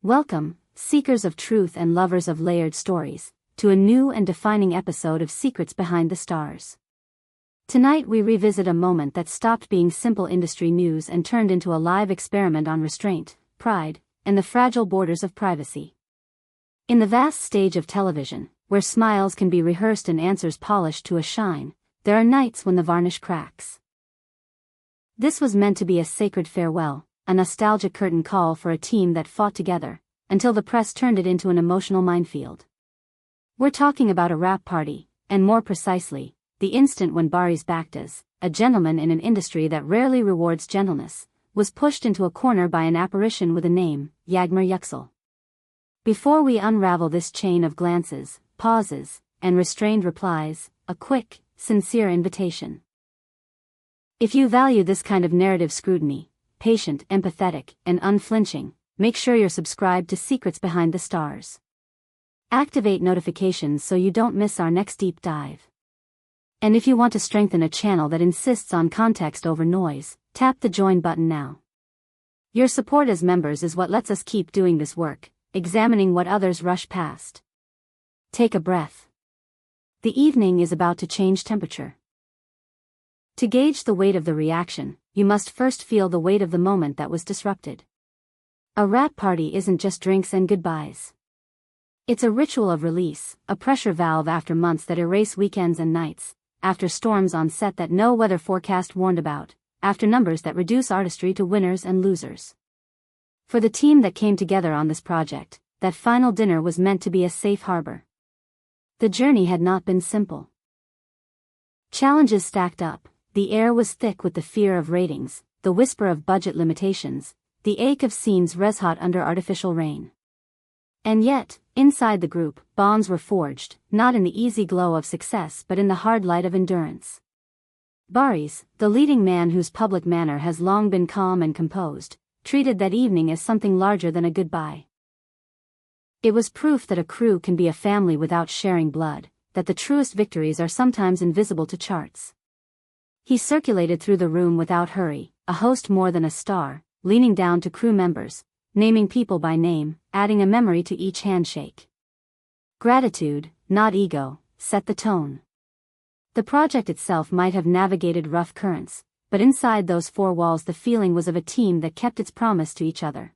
Welcome, seekers of truth and lovers of layered stories, to a new and defining episode of Secrets Behind the Stars. Tonight we revisit a moment that stopped being simple industry news and turned into a live experiment on restraint, pride, and the fragile borders of privacy. In the vast stage of television, where smiles can be rehearsed and answers polished to a shine, there are nights when the varnish cracks. This was meant to be a sacred farewell, a nostalgic curtain call for a team that fought together, until the press turned it into an emotional minefield. We're talking about a wrap party, and more precisely, the instant when Baktaş, a gentleman in an industry that rarely rewards gentleness, was pushed into a corner by an apparition with a name, Yağmur. Before we unravel this chain of glances, pauses, and restrained replies, a quick, sincere invitation. If you value this kind of narrative scrutiny, patient, empathetic, and unflinching, make sure you're subscribed to Secrets Behind the Stars. Activate notifications so you don't miss our next deep dive. And if you want to strengthen a channel that insists on context over noise, tap the join button now. Your support as members is what lets us keep doing this work, examining what others rush past. Take a breath. The evening is about to change temperature. To gauge the weight of the reaction, you must first feel the weight of the moment that was disrupted. A wrap party isn't just drinks and goodbyes. It's a ritual of release, a pressure valve after months that erase weekends and nights, after storms on set that no weather forecast warned about, after numbers that reduce artistry to winners and losers. For the team that came together on this project, that final dinner was meant to be a safe harbor. The journey had not been simple. Challenges stacked up. The air was thick with the fear of ratings, the whisper of budget limitations, the ache of scenes red-hot under artificial rain. And yet, inside the group, bonds were forged, not in the easy glow of success but in the hard light of endurance. Barış, the leading man whose public manner has long been calm and composed, treated that evening as something larger than a goodbye. It was proof that a crew can be a family without sharing blood, that the truest victories are sometimes invisible to charts. He circulated through the room without hurry, a host more than a star, leaning down to crew members, naming people by name, adding a memory to each handshake. Gratitude, not ego, set the tone. The project itself might have navigated rough currents, but inside those four walls the feeling was of a team that kept its promise to each other.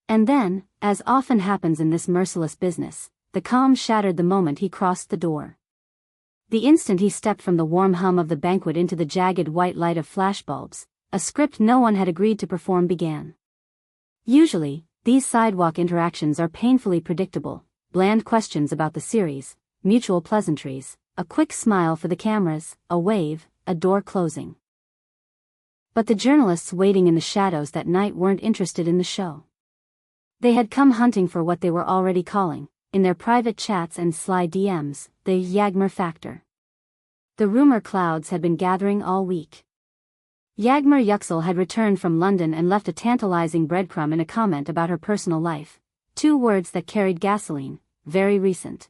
And then, as often happens in this merciless business, the calm shattered the moment he crossed the door. The instant he stepped from the warm hum of the banquet into the jagged white light of flashbulbs, a script no one had agreed to perform began. Usually, these sidewalk interactions are painfully predictable, bland questions about the series, mutual pleasantries, a quick smile for the cameras, a wave, a door closing. But the journalists waiting in the shadows that night weren't interested in the show. They had come hunting for what they were already calling, in their private chats and sly DMs, the Yağmur factor. The rumor clouds had been gathering all week. Yağmur had returned from London and left a tantalizing breadcrumb in a comment about her personal life, 2 words that carried gasoline, very recent.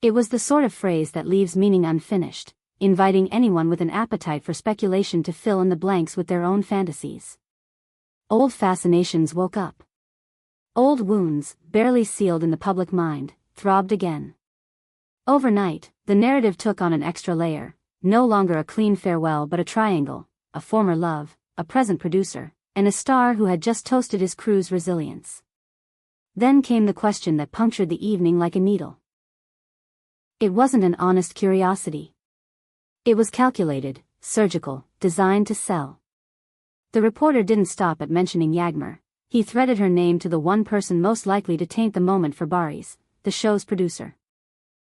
It was the sort of phrase that leaves meaning unfinished, inviting anyone with an appetite for speculation to fill in the blanks with their own fantasies. Old fascinations woke up. Old wounds, barely sealed in the public mind, throbbed again. Overnight, the narrative took on an extra layer, no longer a clean farewell but a triangle, a former love, a present producer, and a star who had just toasted his crew's resilience. Then came the question that punctured the evening like a needle. It wasn't an honest curiosity. It was calculated, surgical, designed to sell. The reporter didn't stop at mentioning Yağmur. He threaded her name to the one person most likely to taint the moment for Barış, the show's producer.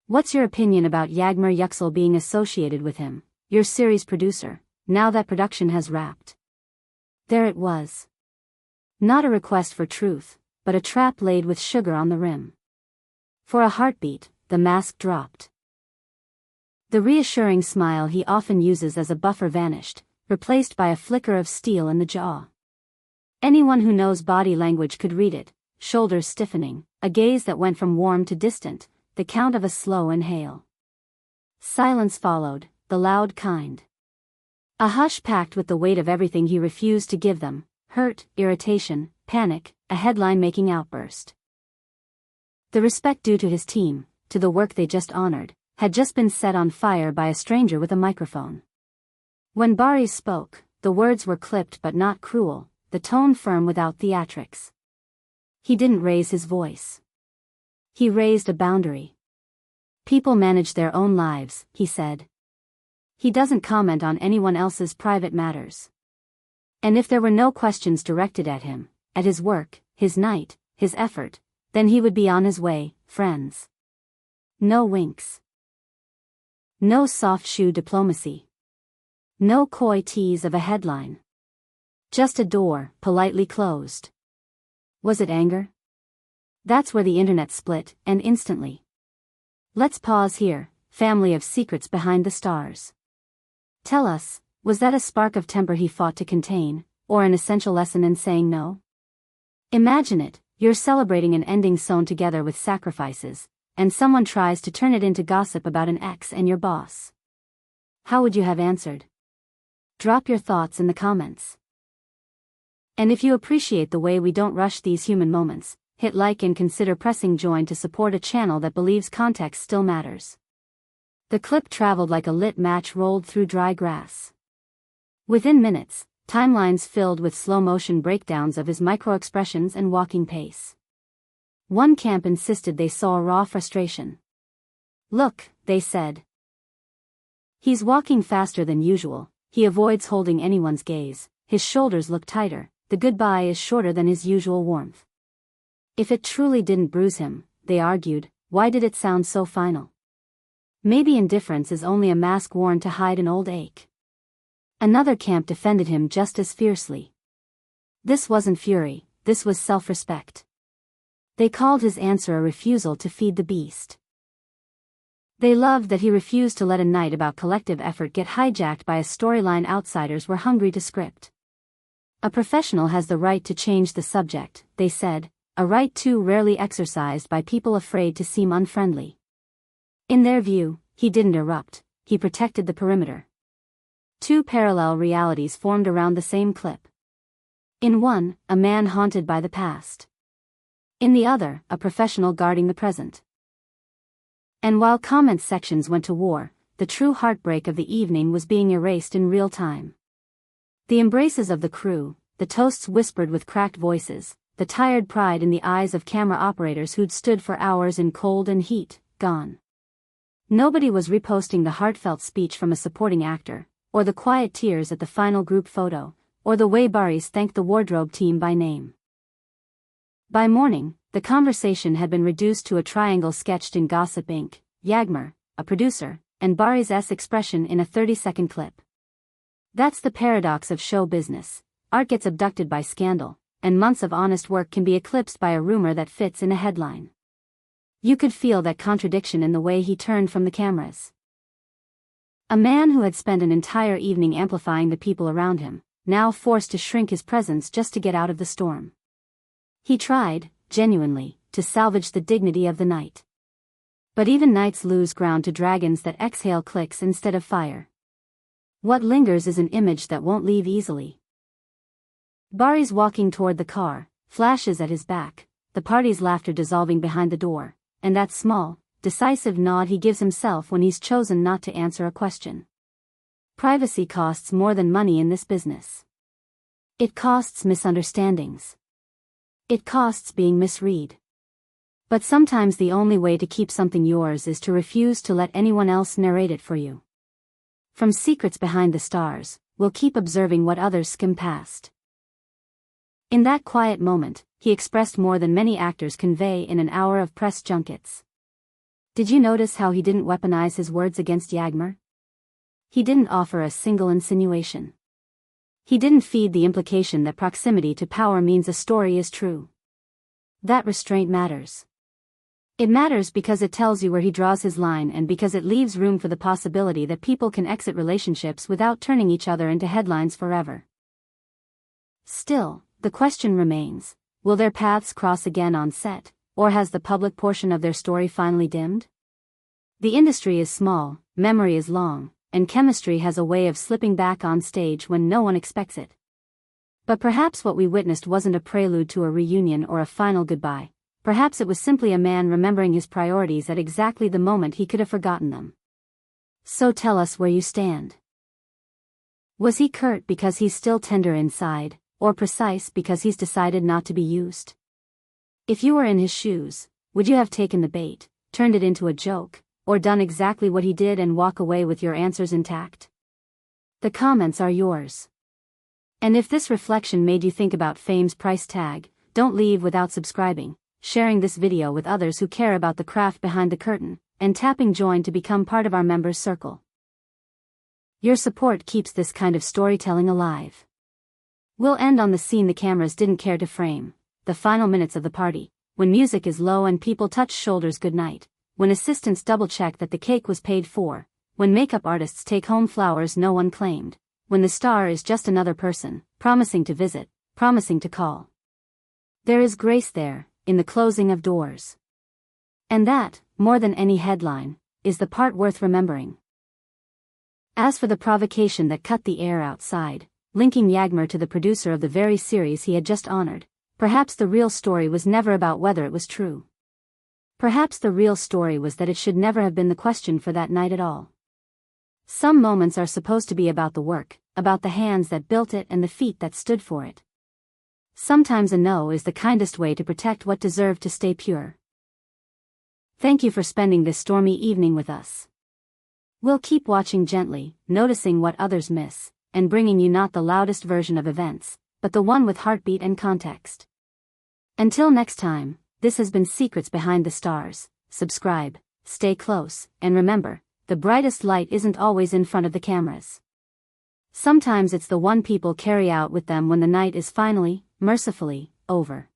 What's your opinion about Yağmur being associated with him, your series producer, now that production has wrapped? There it was. Not a request for truth, but a trap laid with sugar on the rim. For a heartbeat, the mask dropped. The reassuring smile he often uses as a buffer vanished, replaced by a flicker of steel in the jaw. Anyone who knows body language could read it, shoulders stiffening, a gaze that went from warm to distant, the count of a slow inhale. Silence followed, the loud kind. A hush packed with the weight of everything he refused to give them, hurt, irritation, panic, a headline-making outburst. The respect due to his team, to the work they just honored, had just been set on fire by a stranger with a microphone. When Barış spoke, the words were clipped but not cruel, the tone firm without theatrics. He didn't raise his voice. He raised a boundary. People manage their own lives, he said. He doesn't comment on anyone else's private matters. And if there were no questions directed at him, at his work, his night, his effort, then he would be on his way, friends. No winks. No soft-shoe diplomacy. No coy tease of a headline. Just a door, politely closed. Was it anger? That's where the internet split, and instantly. Let's pause here, family of secrets behind the stars. Tell us, was that a spark of temper he fought to contain, or an essential lesson in saying no? Imagine it, you're celebrating an ending sewn together with sacrifices, and someone tries to turn it into gossip about an ex and your boss. How would you have answered? Drop your thoughts in the comments. And if you appreciate the way we don't rush these human moments, hit like and consider pressing join to support a channel that believes context still matters. The clip traveled like a lit match rolled through dry grass. Within minutes, timelines filled with slow-motion breakdowns of his micro-expressions and walking pace. One camp insisted they saw raw frustration. Look, they said. He's walking faster than usual, he avoids holding anyone's gaze, his shoulders look tighter, the goodbye is shorter than his usual warmth. If it truly didn't bruise him, they argued, why did it sound so final? Maybe indifference is only a mask worn to hide an old ache. Another camp defended him just as fiercely. This wasn't fury, this was self-respect. They called his answer a refusal to feed the beast. They loved that he refused to let a night about collective effort get hijacked by a storyline outsiders were hungry to script. A professional has the right to change the subject, they said, a right too rarely exercised by people afraid to seem unfriendly. In their view, he didn't erupt, he protected the perimeter. Two parallel realities formed around the same clip. In one, a man haunted by the past. In the other, a professional guarding the present. And while comment sections went to war, the true heartbreak of the evening was being erased in real time. The embraces of the crew, the toasts whispered with cracked voices, the tired pride in the eyes of camera operators who'd stood for hours in cold and heat, gone. Nobody was reposting the heartfelt speech from a supporting actor, or the quiet tears at the final group photo, or the way Barış thanked the wardrobe team by name. By morning, the conversation had been reduced to a triangle sketched in Gossip Ink, Yağmur, a producer, and Barış's expression in a 30-second clip. That's the paradox of show business. Art gets abducted by scandal, and months of honest work can be eclipsed by a rumor that fits in a headline. You could feel that contradiction in the way he turned from the cameras. A man who had spent an entire evening amplifying the people around him, now forced to shrink his presence just to get out of the storm. He tried, genuinely, to salvage the dignity of the night. But even knights lose ground to dragons that exhale clicks instead of fire. What lingers is an image that won't leave easily. Barış walking toward the car, flashes at his back, the party's laughter dissolving behind the door, and that small, decisive nod he gives himself when he's chosen not to answer a question. Privacy costs more than money in this business. It costs misunderstandings. It costs being misread. But sometimes the only way to keep something yours is to refuse to let anyone else narrate it for you. From secrets behind the stars, we'll keep observing what others skim past. In that quiet moment, he expressed more than many actors convey in an hour of press junkets. Did you notice how he didn't weaponize his words against Yağmur? He didn't offer a single insinuation. He didn't feed the implication that proximity to power means a story is true. That restraint matters. It matters because it tells you where he draws his line and because it leaves room for the possibility that people can exit relationships without turning each other into headlines forever. Still, the question remains, will their paths cross again on set, or has the public portion of their story finally dimmed? The industry is small, memory is long, and chemistry has a way of slipping back on stage when no one expects it. But perhaps what we witnessed wasn't a prelude to a reunion or a final goodbye. Perhaps it was simply a man remembering his priorities at exactly the moment he could have forgotten them. So tell us where you stand. Was he curt because he's still tender inside, or precise because he's decided not to be used? If you were in his shoes, would you have taken the bait, turned it into a joke, or done exactly what he did and walk away with your answers intact? The comments are yours. And if this reflection made you think about fame's price tag, don't leave without subscribing, sharing this video with others who care about the craft behind the curtain, and tapping join to become part of our members' circle. Your support keeps this kind of storytelling alive. We'll end on the scene the cameras didn't care to frame, the final minutes of the party, when music is low and people touch shoulders goodnight, when assistants double-check that the cake was paid for, when makeup artists take home flowers no one claimed, when the star is just another person, promising to visit, promising to call. There is grace there, in the closing of doors. And that, more than any headline, is the part worth remembering. As for the provocation that cut the air outside, linking Yağmur to the producer of the very series he had just honored, perhaps the real story was never about whether it was true. Perhaps the real story was that it should never have been the question for that night at all. Some moments are supposed to be about the work, about the hands that built it and the feet that stood for it. Sometimes a no is the kindest way to protect what deserved to stay pure. Thank you for spending this stormy evening with us. We'll keep watching gently, noticing what others miss, and bringing you not the loudest version of events, but the one with heartbeat and context. Until next time, this has been Secrets Behind the Stars. Subscribe, stay close, and remember, the brightest light isn't always in front of the cameras. Sometimes it's the one people carry out with them when the night is finally, mercifully, over.